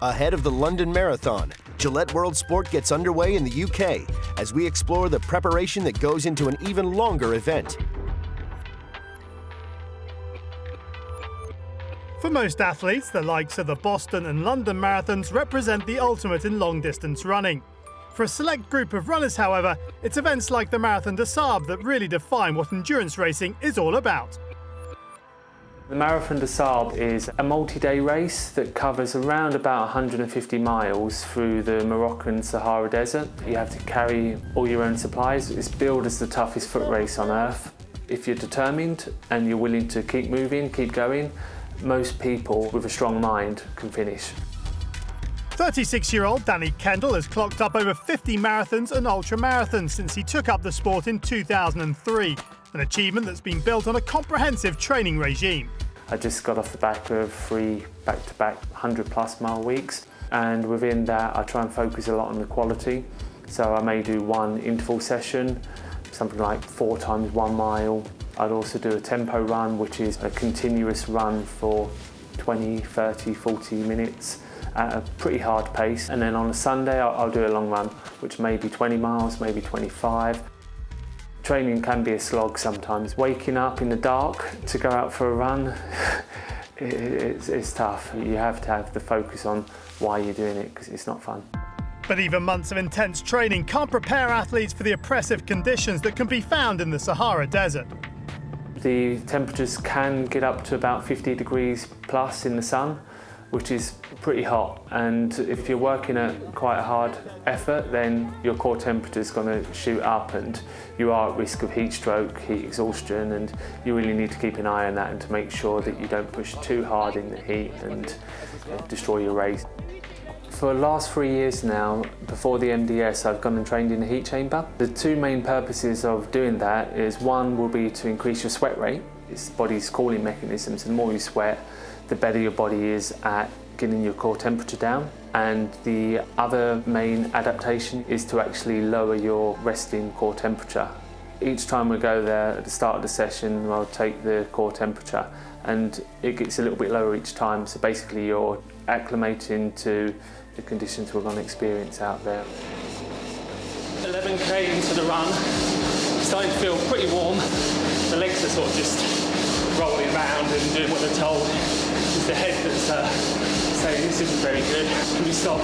Ahead of the London Marathon, Gillette World Sport gets underway in the UK as we explore the preparation that goes into an even longer event. For most athletes, the likes of the Boston and London marathons represent the ultimate in long-distance running. For a select group of runners, however, it's events like the Marathon des Sables that really define what endurance racing is all about. The Marathon des Sables is a multi-day race that covers around about 150 miles through the Moroccan Sahara Desert. You have to carry all your own supplies. It's billed as the toughest foot race on earth. If you're determined and you're willing to keep moving, keep going, most people with a strong mind can finish. 36-year-old Danny Kendall has clocked up over 50 marathons and ultramarathons since he took up the sport in 2003, an achievement that's been built on a comprehensive training regime. I just got off the back of 3 back-to-back 100-plus mile weeks, and within that I try and focus a lot on the quality. So I may do one interval session, something like 4 times 1 mile. I'd also do a tempo run, which is a continuous run for 20, 30, 40 minutes at a pretty hard pace. And then on a Sunday I'll do a long run, which may be 20 miles, maybe 25. Training can be a slog sometimes. Waking up in the dark to go out for a run, it's tough. You have to have the focus on why you're doing it, because it's not fun. But even months of intense training can't prepare athletes for the oppressive conditions that can be found in the Sahara Desert. The temperatures can get up to about 50 degrees plus in the sun, which is pretty hot, and if you're working at quite a hard effort, then your core temperature is going to shoot up and you are at risk of heat stroke, heat exhaustion, and you really need to keep an eye on that and to make sure that you don't push too hard in the heat and destroy your race. For the last 3 years now, before the MDS, I've gone and trained in the heat chamber. The 2 main purposes of doing that is, one will be to increase your sweat rate. It's the body's cooling mechanisms. The more you sweat, the better your body is at getting your core temperature down. And the other main adaptation is to actually lower your resting core temperature. Each time we go there at the start of the session, I'll take the core temperature and it gets a little bit lower each time. So basically you're acclimating to the conditions we're going to experience out there. 11k into the run, starting to feel pretty warm. The legs are sort of just rolling around and doing what they're told. It's the head that's saying this isn't very good, can we stop?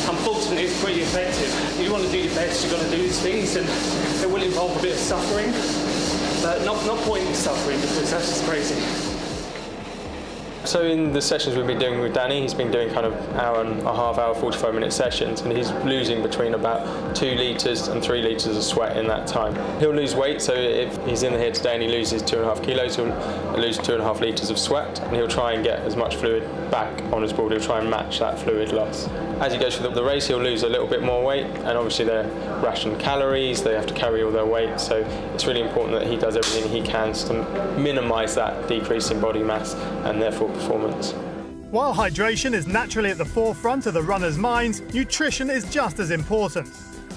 Unfortunately, it's pretty effective. You want to do your best, you've got to do these things, and it will involve a bit of suffering, but not pointless suffering, because that's just crazy. So in the sessions we've been doing with Danny, he's been doing kind of hour and a half, 45-minute sessions, and he's losing between about 2 litres and 3 litres of sweat in that time. He'll lose weight, so if he's in here today and he loses 2.5 kilos, he'll lose 2.5 litres of sweat, and he'll try and get as much fluid back on his board. He'll try and match that fluid loss. As he goes through the race, he'll lose a little bit more weight, and obviously they're rationed calories, they have to carry all their weight, so it's really important that he does everything he can to minimise that decrease in body mass and therefore performance. While hydration is naturally at the forefront of the runners' minds, nutrition is just as important.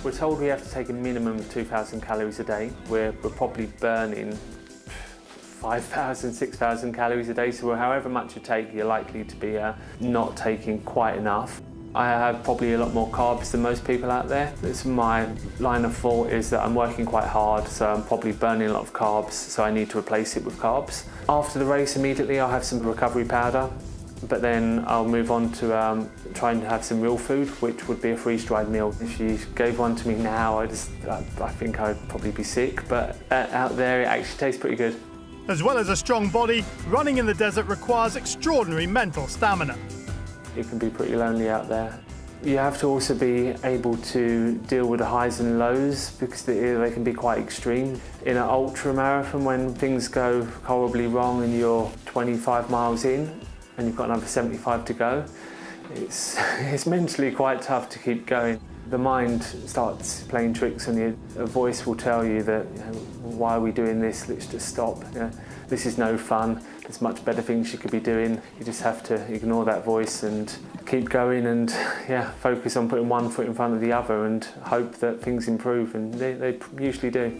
We're told we have to take a minimum of 2,000 calories a day. We're probably burning 5,000, 6,000 calories a day, so however much you take, you're likely to be not taking quite enough. I have probably a lot more carbs than most people out there. It's my line of thought is that I'm working quite hard, so I'm probably burning a lot of carbs, so I need to replace it with carbs. After the race, immediately I'll have some recovery powder, but then I'll move on to try and have some real food, which would be a freeze-dried meal. If you gave one to me now, I think I'd probably be sick, but out there it actually tastes pretty good. As well as a strong body, running in the desert requires extraordinary mental stamina. It can be pretty lonely out there. You have to also be able to deal with the highs and lows, because they can be quite extreme. In an ultra marathon, when things go horribly wrong and you're 25 miles in and you've got another 75 to go, it's mentally quite tough to keep going. The mind starts playing tricks on you. A voice will tell you that, why are we doing this? Let's just stop. This is no fun. There's much better things you could be doing. You just have to ignore that voice and keep going and focus on putting one foot in front of the other and hope that things improve, and they usually do.